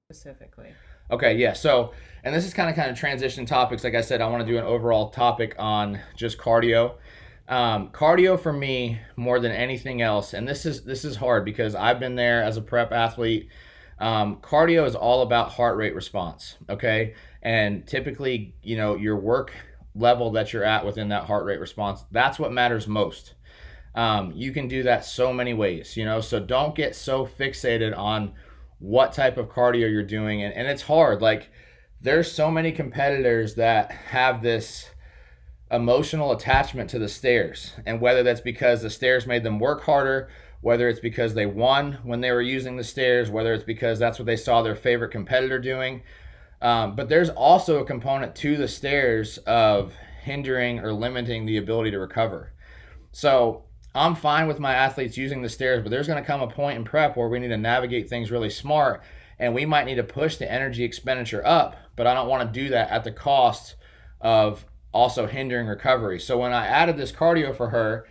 specifically? Okay, yeah. So, and this is kind of transition topics. Like I said, I want to do an overall topic on just cardio. Cardio for me more than anything else, and this is hard because I've been there as a prep athlete. Cardio is all about heart rate response. Okay, and typically, your work level that you're at within that heart rate response, that's what matters most. You can do that so many ways, so don't get so fixated on what type of cardio you're doing. And it's hard. Like, there's so many competitors that have this emotional attachment to the stairs. And whether that's because the stairs made them work harder, whether it's because they won when they were using the stairs, whether it's because that's what they saw their favorite competitor doing. But there's also a component to the stairs of hindering or limiting the ability to recover. So I'm fine with my athletes using the stairs, but there's going to come a point in prep where we need to navigate things really smart, and we might need to push the energy expenditure up, but I don't want to do that at the cost of also hindering recovery. So when I added this cardio for her,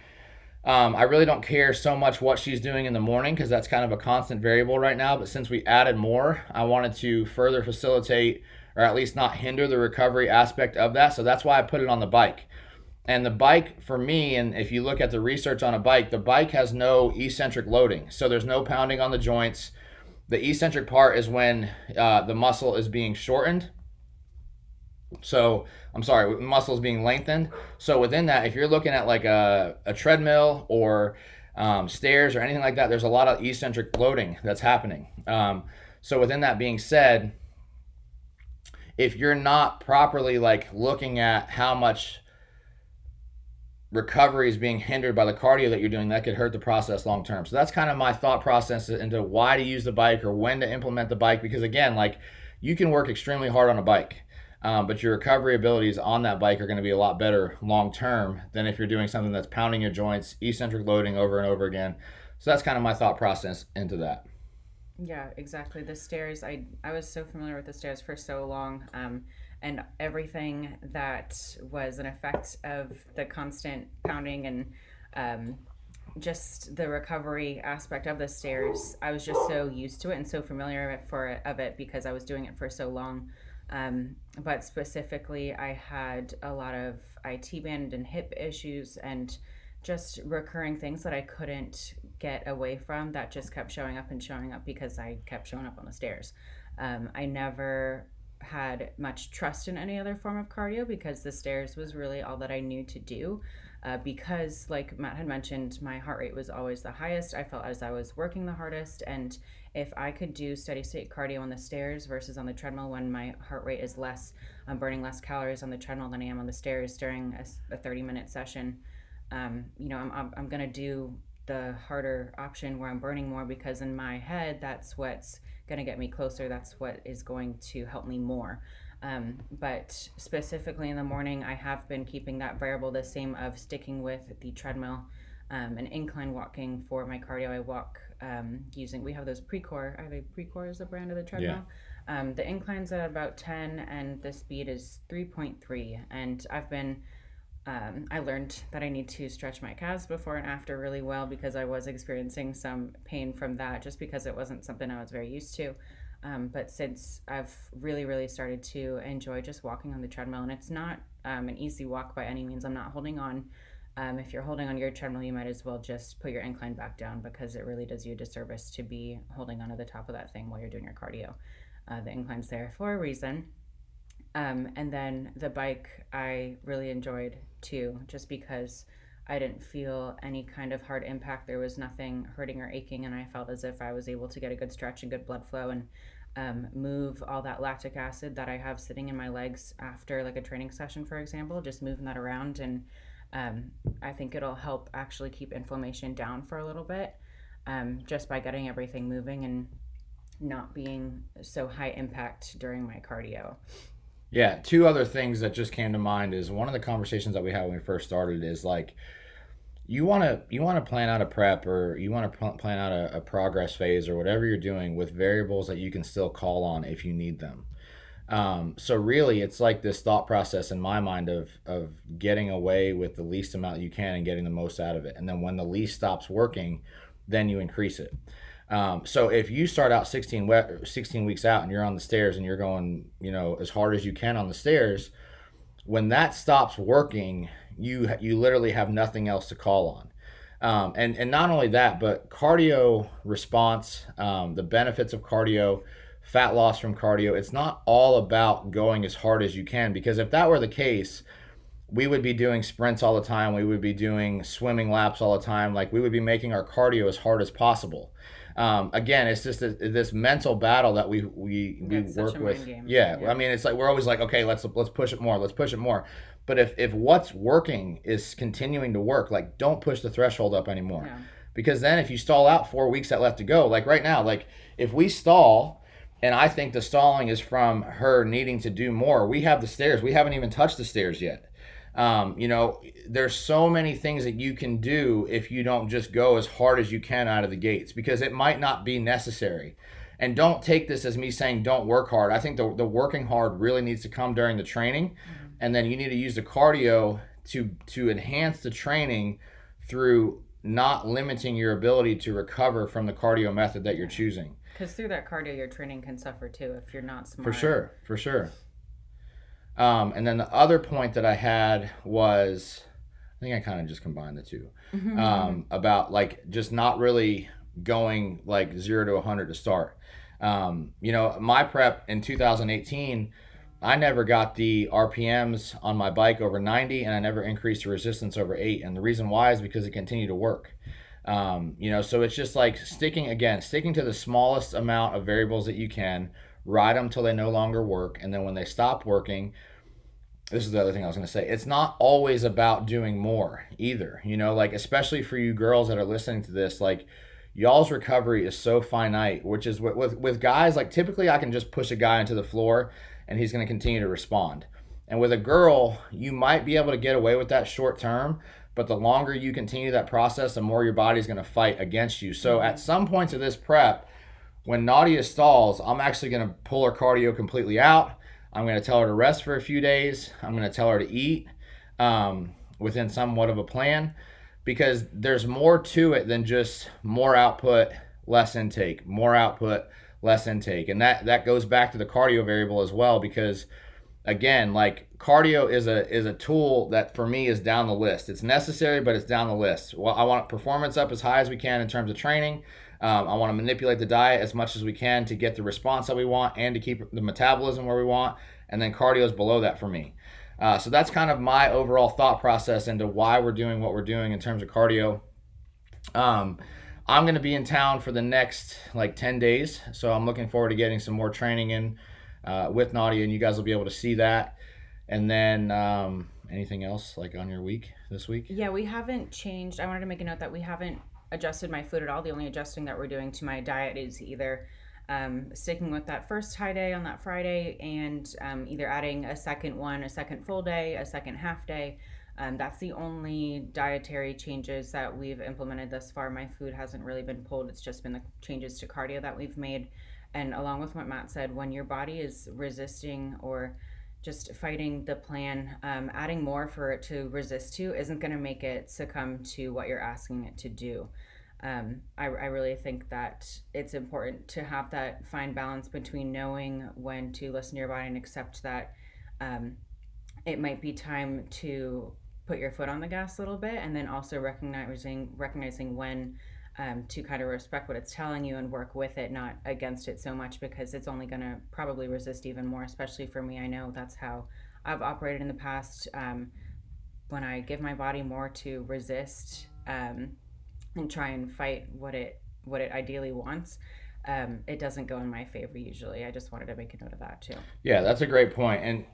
I really don't care so much what she's doing in the morning because that's kind of a constant variable right now. But since we added more, I wanted to further facilitate or at least not hinder the recovery aspect of that. So that's why I put it on the bike. And the bike for me, and if you look at the research on a bike, the bike has no eccentric loading. So there's no pounding on the joints. The eccentric part is when the muscle is being shortened. So I'm sorry, muscle is being lengthened. So within that, if you're looking at like a treadmill or stairs or anything like that, there's a lot of eccentric loading that's happening. So within that being said, if you're not properly like looking at how much recovery is being hindered by the cardio that you're doing, that could hurt the process long term. So that's kind of my thought process into why to use the bike or when to implement the bike. Because again, like, you can work extremely hard on a bike, but your recovery abilities on that bike are going to be a lot better long term than if you're doing something that's pounding your joints, eccentric loading over and over again. So that's kind of my thought process into that. Yeah, exactly. The stairs, I was so familiar with the stairs for so long, and everything that was an effect of the constant pounding and um, just the recovery aspect of the stairs. I was just so used to it and so familiar of it because I was doing it for so long. But specifically, I had a lot of IT band and hip issues and just recurring things that I couldn't get away from that just kept showing up because I kept showing up on the stairs. I never had much trust in any other form of cardio because the stairs was really all that I knew to do. Because, like Matt had mentioned, my heart rate was always the highest. I felt as I was working the hardest. And if I could do steady state cardio on the stairs versus on the treadmill when my heart rate is less, I'm burning less calories on the treadmill than I am on the stairs during a 30-minute session. I'm going to do the harder option where I'm burning more because in my head, that's what's going to get me closer. That's what is going to help me more. But specifically in the morning, I have been keeping that variable the same of sticking with the treadmill and incline walking for my cardio. I walk we have those Precor. I think Precor is the brand of the Yeah. treadmill. The incline's at about 10 and the speed is 3.3. And I learned that I need to stretch my calves before and after really well because I was experiencing some pain from that just because it wasn't something I was very used to. But since I've really, really started to enjoy just walking on the treadmill, and it's not an easy walk by any means, I'm not holding on. If you're holding on your treadmill, you might as well just put your incline back down because it really does you a disservice to be holding onto the top of that thing while you're doing your cardio. The incline's there for a reason. And then the bike I really enjoyed too, just because I didn't feel any kind of hard impact. There was nothing hurting or aching, and I felt as if I was able to get a good stretch and good blood flow and move all that lactic acid that I have sitting in my legs after like a training session, for example, just moving that around. And I think it'll help actually keep inflammation down for a little bit just by getting everything moving and not being so high impact during my cardio. Yeah, two other things that just came to mind is one of the conversations that we had when we first started is like, you want to plan out a prep or you want to plan out a progress phase or whatever you're doing with variables that you can still call on if you need them. So really, it's like this thought process in my mind of getting away with the least amount you can and getting the most out of it, and then when the least stops working, then you increase it. So if you start out 16 weeks out and you're on the stairs and you're going, you know, as hard as you can on the stairs, when that stops working, you literally have nothing else to call on. And not only that, but cardio response, the benefits of cardio, fat loss from cardio. It's not all about going as hard as you can, because if that were the case, we would be doing sprints all the time. We would be doing swimming laps all the time. Like, we would be making our cardio as hard as possible. Again, it's just this mental battle that we work with. Yeah, I mean, it's like we're always like, okay, let's push it more, let's push it more. But if what's working is continuing to work, like, don't push the threshold up anymore. Yeah. Because then if you stall out 4 weeks that left to go, like right now, like if we stall, and I think the stalling is from her needing to do more, we have the stairs. We haven't even touched the stairs yet. You know, there's so many things that you can do if you don't just go as hard as you can out of the gates, because it might not be necessary. And don't take this as me saying don't work hard. I think the working hard really needs to come during the training. Mm-hmm. And then you need to use the cardio to enhance the training through not limiting your ability to recover from the cardio method that you're choosing. Because through that cardio, your training can suffer too if you're not smart. For sure. And then the other point that I had was, I think I kind of just combined the two, about like just not really going like 0 to 100 to start. You know, my prep in 2018, I never got the RPMs on my bike over 90, and I never increased the resistance over 8. And the reason why is because it continued to work. You know, so it's just like sticking to the smallest amount of variables that you can, ride them till they no longer work. And then when they stop working, this is the other thing I was going to say, it's not always about doing more either. You know, like, especially for you girls that are listening to this, like, y'all's recovery is so finite, which is with guys, like, typically I can just push a guy into the floor and he's going to continue to respond. And with a girl, you might be able to get away with that short term, but the longer you continue that process, the more your body's going to fight against you. So at some points of this prep, when Nadia stalls, I'm actually going to pull her cardio completely out. I'm going to tell her to rest for a few days. I'm going to tell her to eat within somewhat of a plan, because there's more to it than just more output, less intake, more output, less intake. And that goes back to the cardio variable as well, because again, like, cardio is a tool that for me is down the list. It's necessary, but it's down the list. Well, I want performance up as high as we can in terms of training. I want to manipulate the diet as much as we can to get the response that we want and to keep the metabolism where we want. And then cardio is below that for me. So that's kind of my overall thought process into why we're doing what we're doing in terms of cardio. I'm going to be in town for the next like 10 days. So I'm looking forward to getting some more training in with Nadia, and you guys will be able to see that. And then anything else like on your week this week? Yeah, we haven't changed. I wanted to make a note that we haven't adjusted my food at all. The only adjusting that we're doing to my diet is either sticking with that first high day on that Friday, and either adding a second full day, a second half day. That's the only dietary changes that we've implemented thus far. My food hasn't really been pulled. It's just been the changes to cardio that we've made. And along with what Matt said, when your body is resisting or just fighting the plan, adding more for it to resist to isn't going to make it succumb to what you're asking it to do. I really think that it's important to have that fine balance between knowing when to listen to your body and accept that it might be time to put your foot on the gas a little bit, and then also recognizing when to kind of respect what it's telling you and work with it, not against it so much, because it's only going to probably resist even more, especially for me. I know that's how I've operated in the past. When I give my body more to resist and try and fight what it ideally wants, it doesn't go in my favor usually. I just wanted to make a note of that too. Yeah, that's a great point. And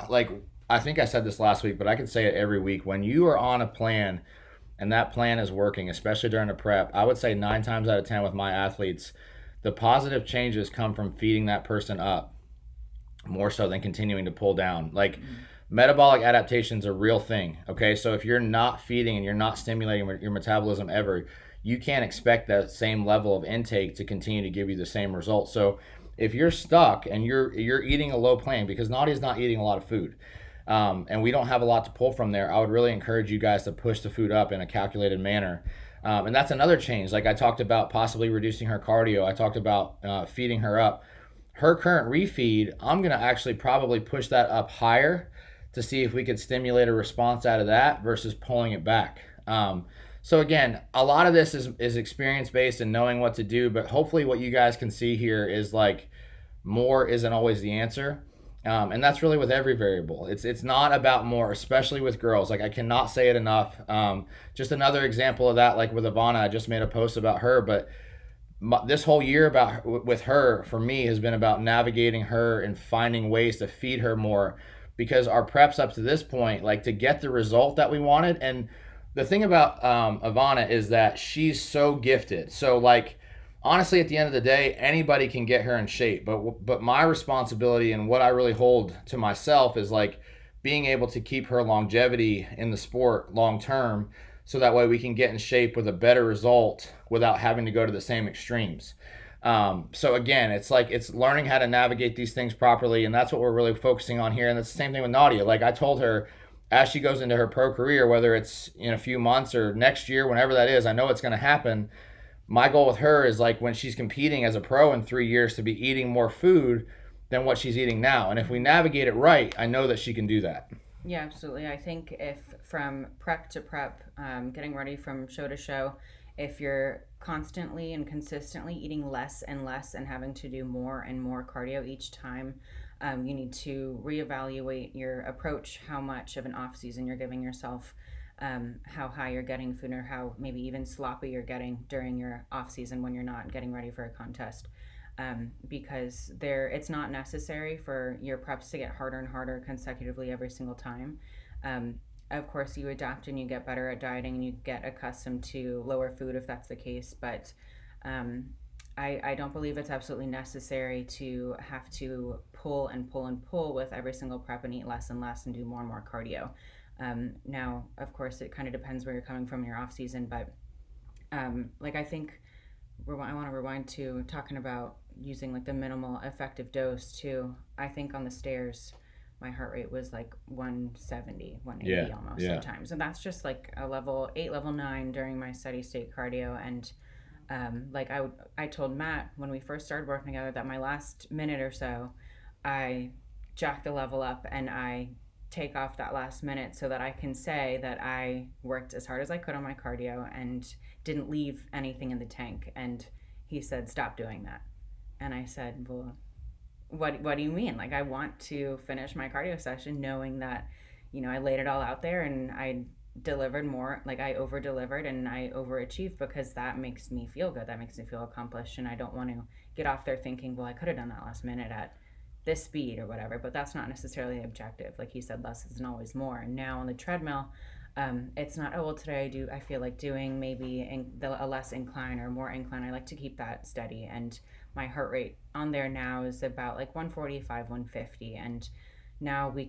like, I think I said this last week, but I can say it every week. When you are on a plan and that plan is working, especially during a prep, I would say 9 times out of 10 with my athletes, the positive changes come from feeding that person up more so than continuing to pull down. Like, metabolic adaptation is a real thing, okay? So if you're not feeding and you're not stimulating your metabolism ever, you can't expect that same level of intake to continue to give you the same results. So if you're stuck and you're eating a low plan, because Nadia's not eating a lot of food, and we don't have a lot to pull from there, I would really encourage you guys to push the food up in a calculated manner. And that's another change. Like I talked about possibly reducing her cardio. I talked about feeding her up. Her current refeed, I'm going to actually probably push that up higher to see if we could stimulate a response out of that versus pulling it back. So again, a lot of this is experience based and knowing what to do, but hopefully what you guys can see here is like more isn't always the answer. And that's really with every variable. It's not about more, especially with girls. Like I cannot say it enough. Just another example of that, like with Ivana, I just made a post about her, but this whole year with her for me has been about navigating her and finding ways to feed her more, because our preps up to this point, like to get the result that we wanted. And the thing about Ivana is that she's so gifted. So like honestly, at the end of the day, anybody can get her in shape. But my responsibility and what I really hold to myself is like being able to keep her longevity in the sport long term, so that way we can get in shape with a better result without having to go to the same extremes. So again, it's like it's learning how to navigate these things properly, and that's what we're really focusing on here. And it's the same thing with Nadia. Like I told her, as she goes into her pro career, whether it's in a few months or next year, whenever that is, I know it's going to happen. My goal with her is like when she's competing as a pro in 3 years to be eating more food than what she's eating now. And if we navigate it right, I know that she can do that. Yeah, absolutely. I think if from prep to prep, getting ready from show to show, if you're constantly and consistently eating less and less and having to do more and more cardio each time, you need to reevaluate your approach, how much of an off season you're giving yourself, how high you're getting food, or how maybe even sloppy you're getting during your off season when you're not getting ready for a contest. Because it's not necessary for your preps to get harder and harder consecutively every single time. Of course, you adapt and you get better at dieting and you get accustomed to lower food if that's the case. But I don't believe it's absolutely necessary to have to pull and pull and pull with every single prep and eat less and less and do more and more cardio. Now, of course, it kind of depends where you're coming from in your off season, but like I think I want to rewind to talking about using like the minimal effective dose too. I think on the stairs, my heart rate was like 170, 180 almost sometimes. And that's just like a level 8, level 9 during my steady state cardio. And like I told Matt when we first started working together that my last minute or so, I jack the level up and I take off that last minute so that I can say that I worked as hard as I could on my cardio and didn't leave anything in the tank. And he said, stop doing that. And I said, well, what do you mean? Like, I want to finish my cardio session knowing that, I laid it all out there and I delivered more, like I over delivered and I overachieved, because that makes me feel good. That makes me feel accomplished. And I don't want to get off there thinking, well, I could have done that last minute at this speed or whatever, but that's not necessarily the objective. Like you said, less isn't always more. And now on the treadmill, it's not, oh, well, today I feel like doing maybe a less incline or more incline. I like to keep that steady. And my heart rate on there now is about like 145, 150. And now we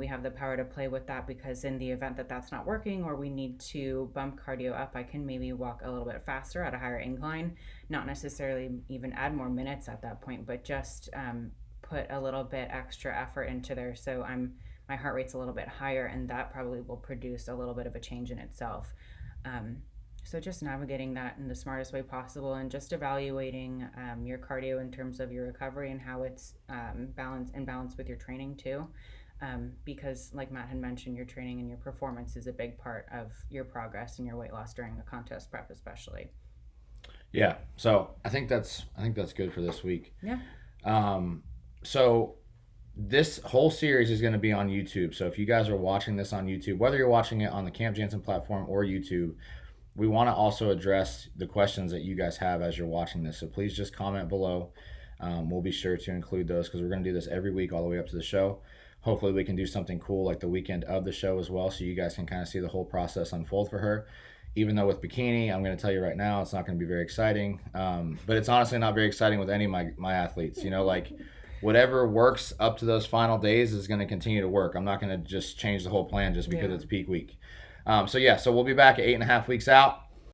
have the power to play with that, because in the event that that's not working or we need to bump cardio up, I can maybe walk a little bit faster at a higher incline, not necessarily even add more minutes at that point, but just put a little bit extra effort into there. So my heart rate's a little bit higher, and that probably will produce a little bit of a change in itself. So just navigating that in the smartest way possible, and just evaluating your cardio in terms of your recovery and how it's balanced with your training too. Because like Matt had mentioned, your training and your performance is a big part of your progress and your weight loss during a contest prep especially. Yeah. So I think that's good for this week. Yeah. So this whole series is going to be on YouTube. So if you guys are watching this on YouTube, whether you're watching it on the Camp Jansen platform or YouTube, we want to also address the questions that you guys have as you're watching this. So please just comment below. We'll be sure to include those, because we're going to do this every week all the way up to the show. Hopefully we can do something cool like the weekend of the show as well, so you guys can kind of see the whole process unfold for her. Even though with bikini, I'm going to tell you right now, it's not going to be very exciting. But it's honestly not very exciting with any of my athletes. Like whatever works up to those final days is going to continue to work. I'm not going to just change the whole plan just because it's peak week. So we'll be back at 8.5 weeks out.